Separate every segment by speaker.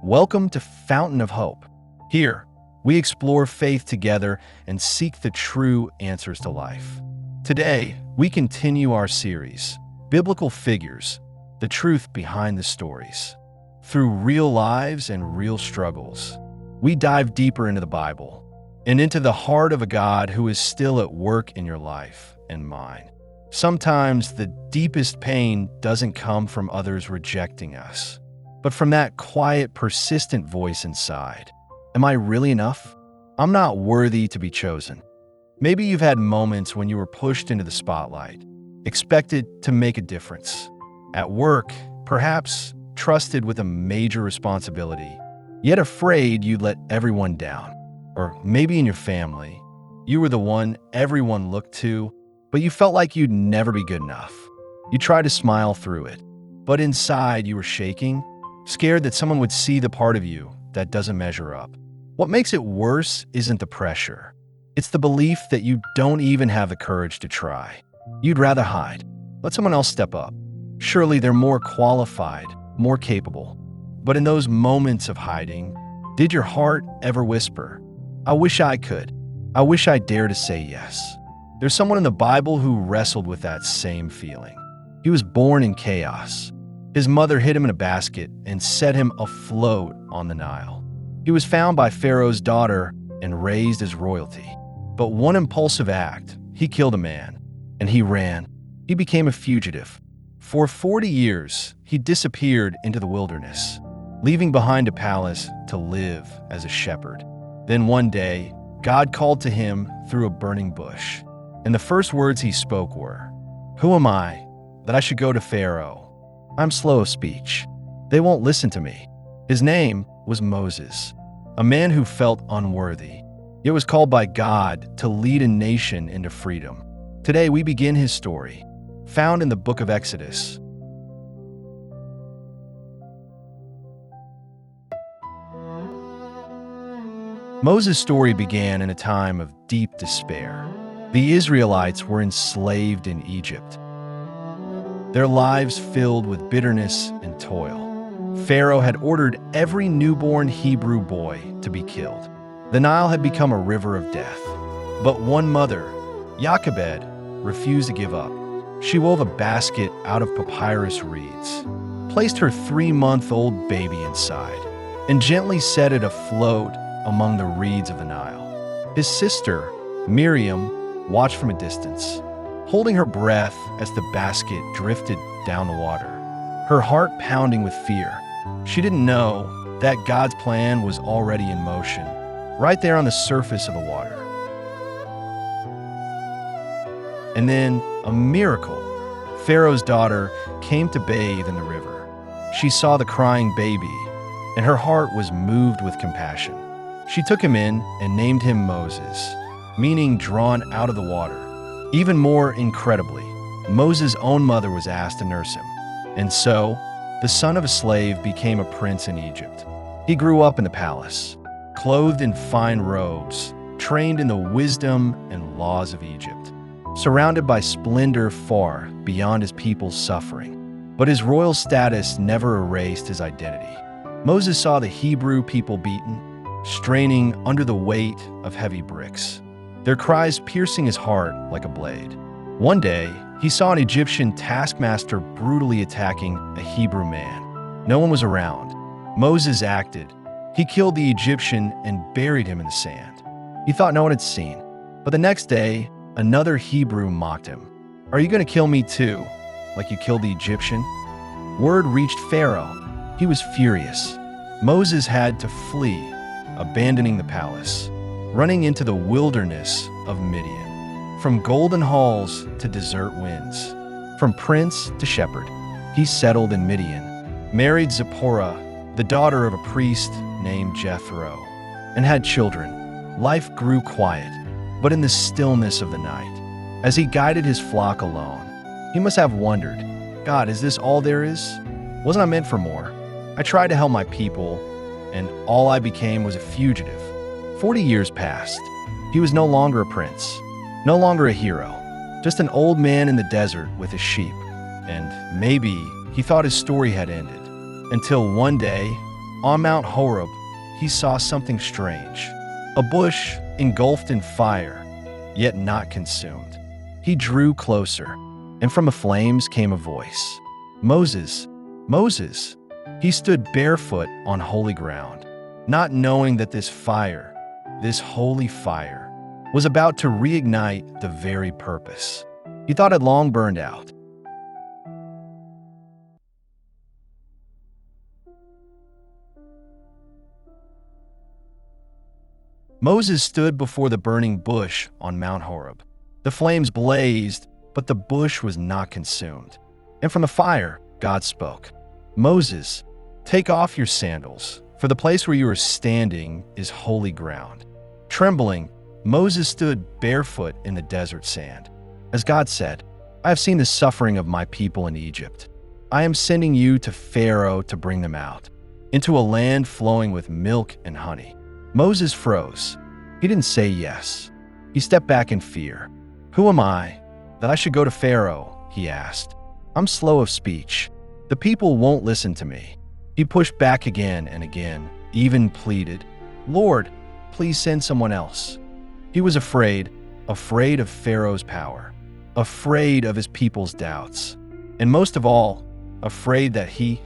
Speaker 1: Welcome to Fountain of Hope. Here, we explore faith together and seek the true answers to life. Today, we continue our series, Biblical Figures, the Truth Behind the Stories. Through real lives and real struggles, we dive deeper into the Bible and into the heart of a God who is still at work in your life and mine. Sometimes the deepest pain doesn't come from others rejecting us, but from that quiet, persistent voice inside. Am I really enough? I'm not worthy to be chosen. Maybe you've had moments when you were pushed into the spotlight, expected to make a difference. At work, perhaps trusted with a major responsibility, yet afraid you'd let everyone down. Or maybe in your family, you were the one everyone looked to, but you felt like you'd never be good enough. You tried to smile through it, but inside you were shaking, scared that someone would see the part of you that doesn't measure up. What makes it worse isn't the pressure. It's the belief that you don't even have the courage to try. You'd rather hide. Let someone else step up. Surely they're more qualified, more capable. But in those moments of hiding, did your heart ever whisper, "I wish I could. I wish I dared to say yes"? There's someone in the Bible who wrestled with that same feeling. He was born in chaos. His mother hid him in a basket and set him afloat on the Nile. He was found by Pharaoh's daughter and raised as royalty. But one impulsive act, he killed a man, and he ran. He became a fugitive. For 40 years, he disappeared into the wilderness, leaving behind a palace to live as a shepherd. Then one day, God called to him through a burning bush, and the first words he spoke were, "Who am I that I should go to Pharaoh? I'm slow of speech. They won't listen to me." His name was Moses, a man who felt unworthy, yet was called by God to lead a nation into freedom. Today we begin his story, found in the book of Exodus. Moses' story began in a time of deep despair. The Israelites were enslaved in Egypt, their lives filled with bitterness and toil. Pharaoh had ordered every newborn Hebrew boy to be killed. The Nile had become a river of death. But one mother, Jochebed, refused to give up. She wove a basket out of papyrus reeds, placed her 3-month-old baby inside, and gently set it afloat among the reeds of the Nile. His sister, Miriam, watched from a distance, holding her breath as the basket drifted down the water, her heart pounding with fear. She didn't know that God's plan was already in motion, right there on the surface of the water. And then, a miracle. Pharaoh's daughter came to bathe in the river. She saw the crying baby, and her heart was moved with compassion. She took him in and named him Moses, meaning drawn out of the water. Even more incredibly, Moses' own mother was asked to nurse him. And so, the son of a slave became a prince in Egypt. He grew up in the palace, clothed in fine robes, trained in the wisdom and laws of Egypt, surrounded by splendor far beyond his people's suffering. But his royal status never erased his identity. Moses saw the Hebrew people beaten, straining under the weight of heavy bricks, their cries piercing his heart like a blade. One day, he saw an Egyptian taskmaster brutally attacking a Hebrew man. No one was around. Moses acted. He killed the Egyptian and buried him in the sand. He thought no one had seen. But the next day, another Hebrew mocked him. "Are you going to kill me too, like you killed the Egyptian?" Word reached Pharaoh. He was furious. Moses had to flee, abandoning the palace, running into the wilderness of Midian. From golden halls to desert winds, from prince to shepherd, he settled in Midian, married Zipporah, the daughter of a priest named Jethro, and had children. Life grew quiet, but in the stillness of the night, as he guided his flock alone, he must have wondered, "God, is this all there is? Wasn't I meant for more? I tried to help my people, and all I became was a fugitive." 40 years passed. He was no longer a prince, no longer a hero, just an old man in the desert with his sheep. And maybe he thought his story had ended, until one day, On Mount Horeb, he saw something strange. A bush engulfed in fire, yet not consumed. He drew closer, and from the flames came a voice. "Moses, Moses." He stood barefoot on holy ground, not knowing that this fire, this holy fire, was about to reignite the very purpose he thought had long burned out. Moses stood before the burning bush on Mount Horeb. The flames blazed, but the bush was not consumed. And from the fire, God spoke, "Moses, take off your sandals, for the place where you are standing is holy ground." Trembling, Moses stood barefoot in the desert sand. As God said, "I have seen the suffering of my people in Egypt. I am sending you to Pharaoh to bring them out, into a land flowing with milk and honey." Moses froze. He didn't say yes. He stepped back in fear. "Who am I that I should go to Pharaoh?" he asked. "I'm slow of speech. The people won't listen to me." He pushed back again and again, even pleaded, "Lord, please send someone else." He was afraid of Pharaoh's power, afraid of his people's doubts, and most of all, afraid that he,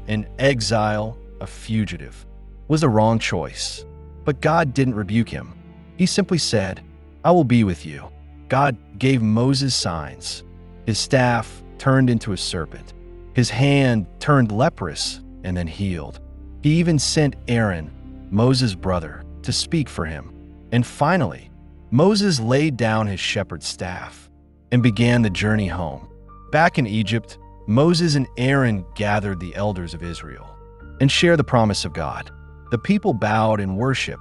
Speaker 1: an exile, a fugitive, was the wrong choice. But God didn't rebuke him. He simply said, "I will be with you." God gave Moses signs. His staff turned into a serpent. His hand turned leprous and then healed. He even sent Aaron, Moses' brother, to speak for him. And finally, Moses laid down his shepherd's staff and began the journey home. Back in Egypt, Moses and Aaron gathered the elders of Israel and shared the promise of God. The people bowed in worship.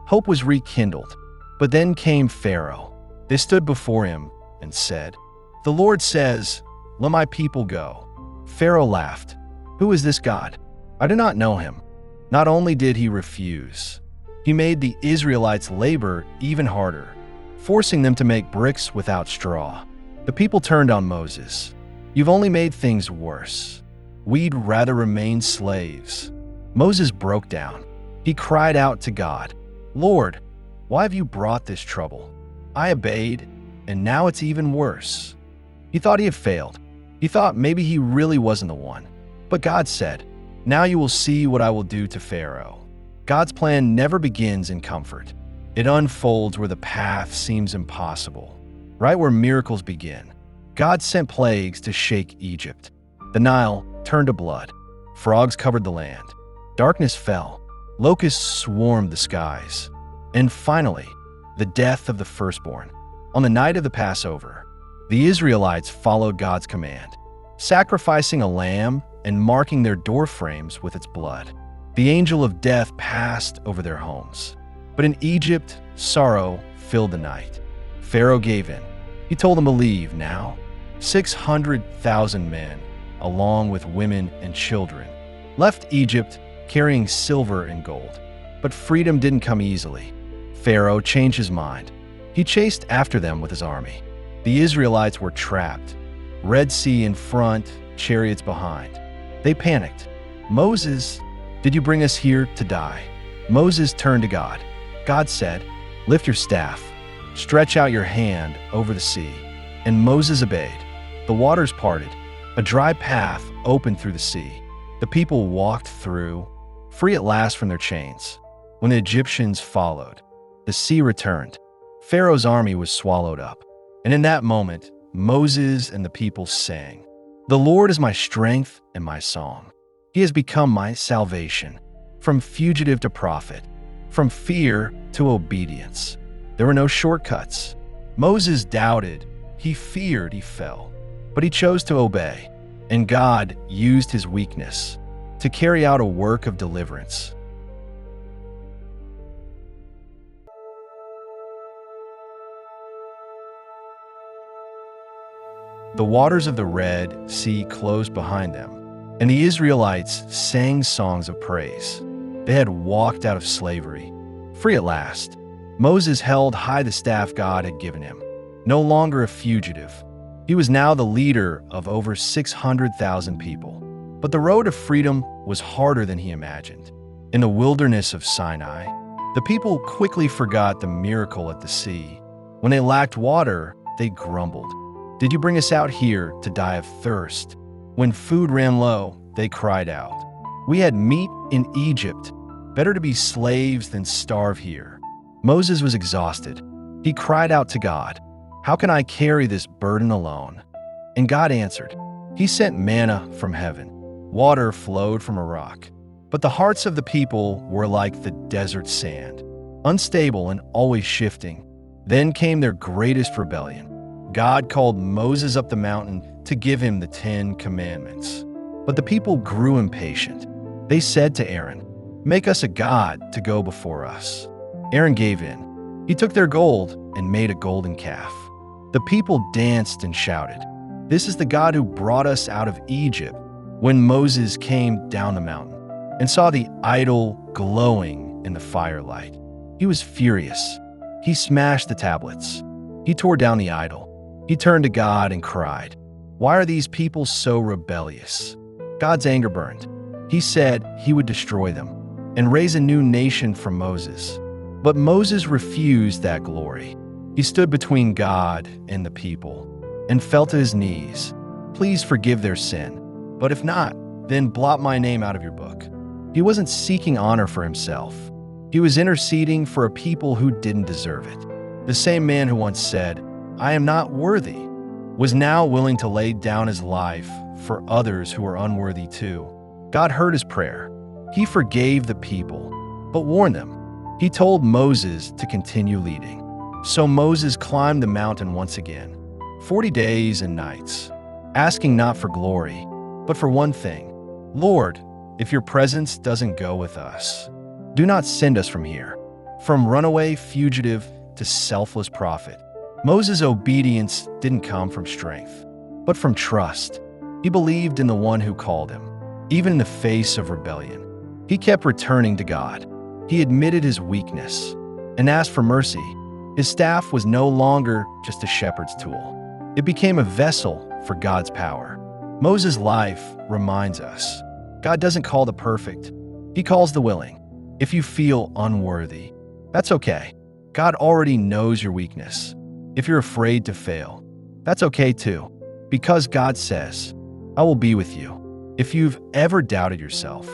Speaker 1: Hope was rekindled. But then came Pharaoh. They stood before him and said, "The Lord says, 'Let my people go.'" Pharaoh laughed. "Who is this God? I do not know him." Not only did he refuse, he made the Israelites labor even harder, forcing them to make bricks without straw. The people turned on Moses. "You've only made things worse. We'd rather remain slaves." Moses broke down. He cried out to God, "Lord, why have you brought this trouble? I obeyed, and now it's even worse." He thought he had failed. He thought maybe he really wasn't the one. But God said, "Now you will see what I will do to Pharaoh." God's plan never begins in comfort. It unfolds where the path seems impossible, right where miracles begin. God sent plagues to shake Egypt. The Nile turned to blood. Frogs covered the land. Darkness fell. Locusts swarmed the skies. And finally, the death of the firstborn. On the night of the Passover, the Israelites followed God's command, sacrificing a lamb and marking their door frames with its blood. The angel of death passed over their homes. But in Egypt, sorrow filled the night. Pharaoh gave in. He told them to leave now. 600,000 men, along with women and children, left Egypt carrying silver and gold. But freedom didn't come easily. Pharaoh changed his mind. He chased after them with his army. The Israelites were trapped. Red Sea in front, chariots behind. They panicked. "Moses, did you bring us here to die?" Moses turned to God. God said, "Lift your staff, stretch out your hand over the sea." And Moses obeyed. The waters parted. A dry path opened through the sea. The people walked through, free at last from their chains. When the Egyptians followed, the sea returned. Pharaoh's army was swallowed up. And in that moment, Moses and the people sang, "The Lord is my strength and my song. He has become my salvation." From fugitive to prophet, from fear to obedience. There were no shortcuts. Moses doubted, he feared, he fell. But he chose to obey. And God used his weakness to carry out a work of deliverance. The waters of the Red Sea closed behind them, and the Israelites sang songs of praise. They had walked out of slavery, free at last. Moses held high the staff God had given him, no longer a fugitive. He was now the leader of over 600,000 people. But the road to freedom was harder than he imagined. In the wilderness of Sinai, the people quickly forgot the miracle at the sea. When they lacked water, they grumbled. Did you bring us out here to die of thirst? When food ran low, they cried out. We had meat in Egypt. Better to be slaves than starve here. Moses was exhausted. He cried out to God, how can I carry this burden alone? And God answered. He sent manna from heaven. Water flowed from a rock. But the hearts of the people were like the desert sand, unstable and always shifting. Then came their greatest rebellion. God called Moses up the mountain to give him the 10 Commandments. But the people grew impatient. They said to Aaron, make us a god to go before us. Aaron gave in. He took their gold and made a golden calf. The people danced and shouted, this is the God who brought us out of Egypt. When Moses came down the mountain and saw the idol glowing in the firelight, he was furious. He smashed the tablets. He tore down the idol. He turned to God and cried, why are these people so rebellious? God's anger burned. He said he would destroy them and raise a new nation from Moses. But Moses refused that glory. He stood between God and the people and fell to his knees. Please forgive their sin, but if not, then blot my name out of your book. He wasn't seeking honor for himself. He was interceding for a people who didn't deserve it. The same man who once said, I am not worthy, was now willing to lay down his life for others who were unworthy too. God heard his prayer. He forgave the people, but warned them. He told Moses to continue leading. So Moses climbed the mountain once again, 40 days and nights, asking not for glory, but for one thing. Lord, if your presence doesn't go with us, do not send us from here. From runaway fugitive to selfless prophet, Moses' obedience didn't come from strength, but from trust. He believed in the one who called him, even in the face of rebellion. He kept returning to God. He admitted his weakness and asked for mercy. His staff was no longer just a shepherd's tool. It became a vessel for God's power. Moses' life reminds us, God doesn't call the perfect. He calls the willing. If you feel unworthy, that's okay. God already knows your weakness. If you're afraid to fail, that's okay too, because God says, I will be with you. If you've ever doubted yourself,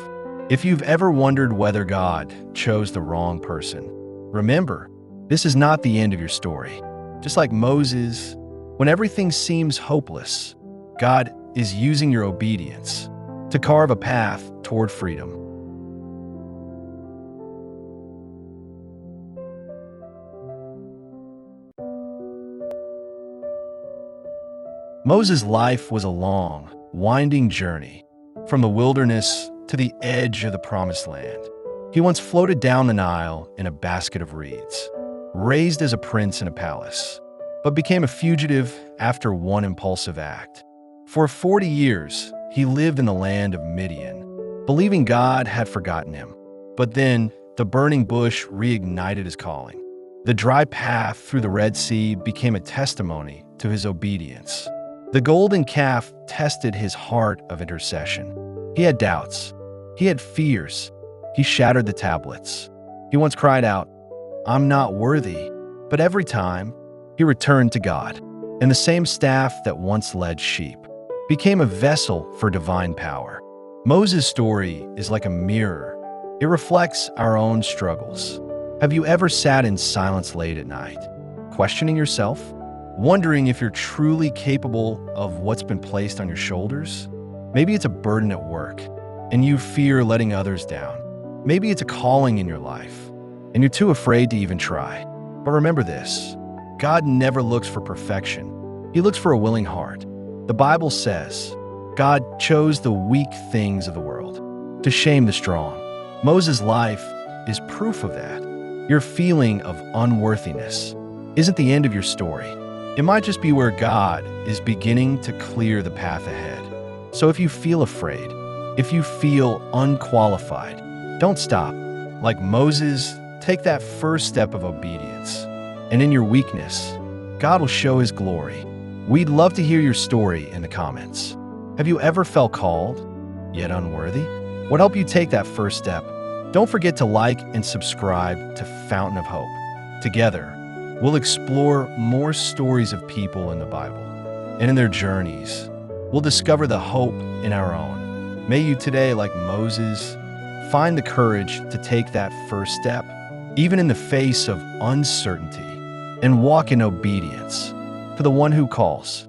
Speaker 1: if you've ever wondered whether God chose the wrong person, remember, this is not the end of your story. Just like Moses, when everything seems hopeless, God is using your obedience to carve a path toward freedom. Moses' life was a long, winding journey from the wilderness to the edge of the promised land. He once floated down the Nile in a basket of reeds, raised as a prince in a palace, but became a fugitive after one impulsive act. For 40 years, he lived in the land of Midian, believing God had forgotten him. But then, the burning bush reignited his calling. The dry path through the Red Sea became a testimony to his obedience. The golden calf tested his heart of intercession. He had doubts. He had fears. He shattered the tablets. He once cried out, I'm not worthy. But every time, he returned to God, and the same staff that once led sheep became a vessel for divine power. Moses' story is like a mirror. It reflects our own struggles. Have you ever sat in silence late at night, questioning yourself, wondering if you're truly capable of what's been placed on your shoulders? Maybe it's a burden at work, and you fear letting others down. Maybe it's a calling in your life, and you're too afraid to even try. But remember this, God never looks for perfection. He looks for a willing heart. The Bible says, God chose the weak things of the world to shame the strong. Moses' life is proof of that. Your feeling of unworthiness isn't the end of your story. It might just be where God is beginning to clear the path ahead. So if you feel afraid, if you feel unqualified, don't stop. Like Moses, take that first step of obedience. And in your weakness, God will show his glory. We'd love to hear your story in the comments. Have you ever felt called, yet unworthy? What helped you take that first step? Don't forget to like and subscribe to Fountain of Hope. Together, we'll explore more stories of people in the Bible, and in their journeys, we'll discover the hope in our own. May you today, like Moses, find the courage to take that first step, even in the face of uncertainty, and walk in obedience to the one who calls.